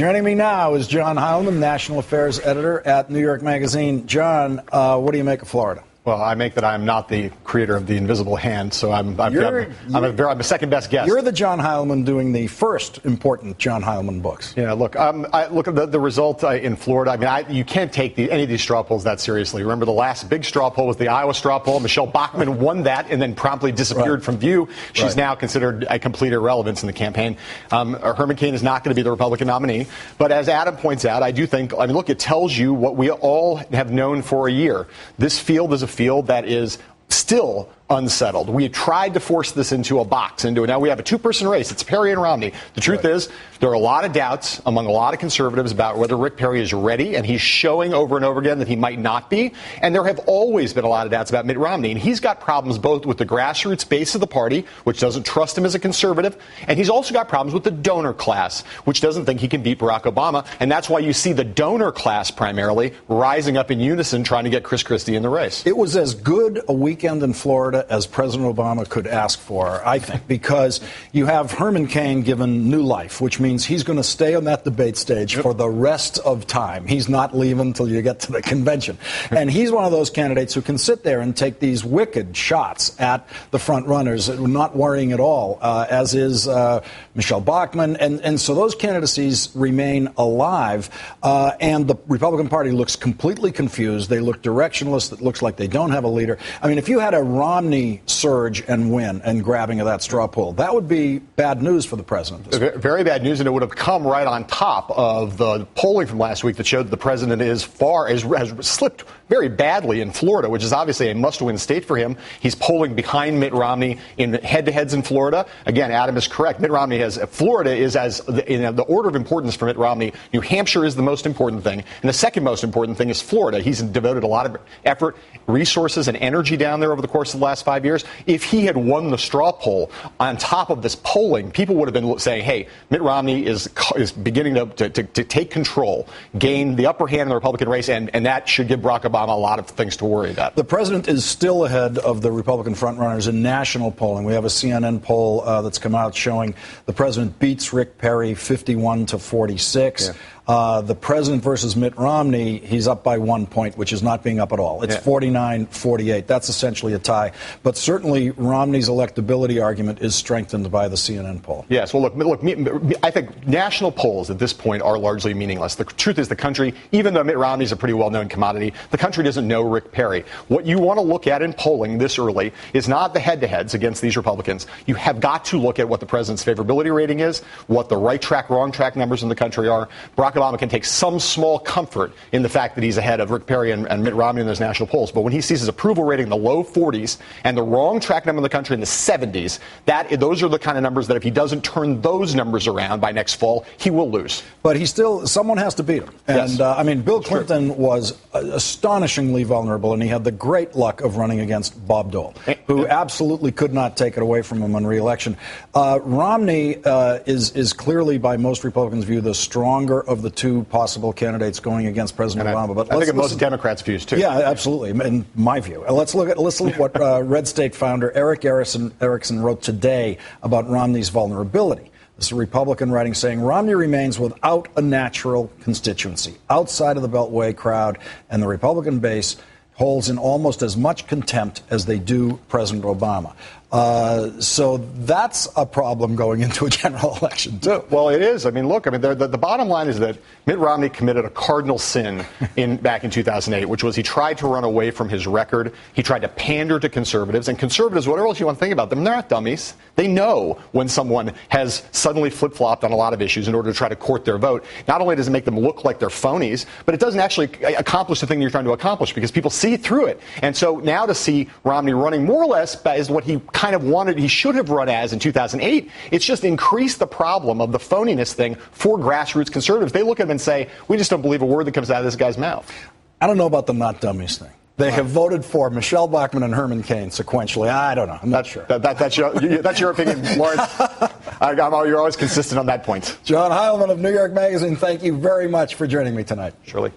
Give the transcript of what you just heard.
Joining me now is John Heilman, National Affairs Editor at New York Magazine. John, what do you make of Florida? Well, I make that I'm not the creator of the invisible hand, so I'm a second best guess. You're the John Heilman doing the first important John Heilman books. Yeah, look, I look at the result in Florida. I mean, you can't take any of these straw polls that seriously. Remember, the last big straw poll was the Iowa straw poll. Michelle Bachmann won that and then promptly disappeared from view. She's now considered a complete irrelevance in the campaign. Herman Cain is not going to be the Republican nominee. But as Adam points out, I do think, I mean, look, it tells you what we all have known for a year. This field is a field that is still unsettled. We tried to force this into a box. Now we have a two-person race. It's Perry and Romney. The truth is, there are a lot of doubts among a lot of conservatives about whether Rick Perry is ready, and he's showing over and over again that he might not be. And there have always been a lot of doubts about Mitt Romney. And he's got problems both with the grassroots base of the party, which doesn't trust him as a conservative, and he's also got problems with the donor class, which doesn't think he can beat Barack Obama. And that's why you see the donor class primarily rising up in unison trying to get Chris Christie in the race. It was as good a weekend in Florida as President Obama could ask for, I think, because you have Herman Cain given new life, which means he's going to stay on that debate stage for the rest of time. He's not leaving until you get to the convention. And he's one of those candidates who can sit there and take these wicked shots at the front runners, not worrying at all, as is Michelle Bachmann. And so those candidacies remain alive. And the Republican Party looks completely confused. They look directionless. It looks like they don't have a leader. I mean, if you had a Romney surge and win and grabbing of that straw poll, that would be bad news for the president. Very bad news, and it would have come right on top of the polling from last week that showed that the president has slipped very badly in Florida, which is obviously a must-win state for him. He's polling behind Mitt Romney in head-to-heads in Florida. Again, Adam is correct. Florida is in the order of importance for Mitt Romney. New Hampshire is the most important thing, and the second most important thing is Florida. He's devoted a lot of effort, resources, and energy down there over the course of the last 5 years. If he had won the straw poll on top of this polling, people would have been saying, hey, Mitt Romney is beginning to take control, gain the upper hand in the Republican race, and that should give Barack Obama a lot of things to worry about. The president is still ahead of the Republican frontrunners in national polling. We have a CNN poll that's come out showing the president beats Rick Perry 51-46. Yeah. The president versus Mitt Romney, he's up by 1 point, which is not being up at all. It's 49-48. That's essentially a tie. But certainly Romney's electability argument is strengthened by the CNN poll. Yes. Well, look, I think national polls at this point are largely meaningless. The truth is the country, even though Mitt Romney's a pretty well-known commodity, the country doesn't know Rick Perry. What you want to look at in polling this early is not the head-to-heads against these Republicans. You have got to look at what the president's favorability rating is, what the right track, wrong track numbers in the country are. Barack Obama can take some small comfort in the fact that he's ahead of Rick Perry and Mitt Romney in those national polls. But when he sees his approval rating in the low 40s and the wrong track number in the country in the 70s, those are the kind of numbers that if he doesn't turn those numbers around by next fall, he will lose. But someone has to beat him. And Bill Clinton was astonishingly vulnerable, and he had the great luck of running against Bob Dole, who absolutely could not take it away from him on re-election. Romney is clearly, by most Republicans' view, the stronger of the two possible candidates going against President Obama. But I think most Democrats' views, too. Yeah, absolutely, in my view. Let's look at what Red State founder Eric Erickson wrote today about Romney's vulnerability. This is a Republican writing saying Romney remains without a natural constituency outside of the Beltway crowd, and the Republican base holds in almost as much contempt as they do President Obama. So that's a problem going into a general election, too. Well, it is. I mean, look, the bottom line is that Mitt Romney committed a cardinal sin back in 2008, which was he tried to run away from his record. He tried to pander to conservatives. And conservatives, whatever else you want to think about them, they're not dummies. They know when someone has suddenly flip-flopped on a lot of issues in order to try to court their vote. Not only does it make them look like they're phonies, but it doesn't actually accomplish the thing you're trying to accomplish because people see through it. And so now to see Romney running more or less as what he kind of wanted, he should have run as in 2008, it's just increased the problem of the phoniness thing for grassroots conservatives. They look at him and say, we just don't believe a word that comes out of this guy's mouth. I don't know about the not dummies thing. They have voted for Michelle Bachmann and Herman Cain sequentially. I don't know. I'm not sure. That's your opinion, Lawrence. You're always consistent on that point. John Heilman of New York Magazine, thank you very much for joining me tonight. Surely.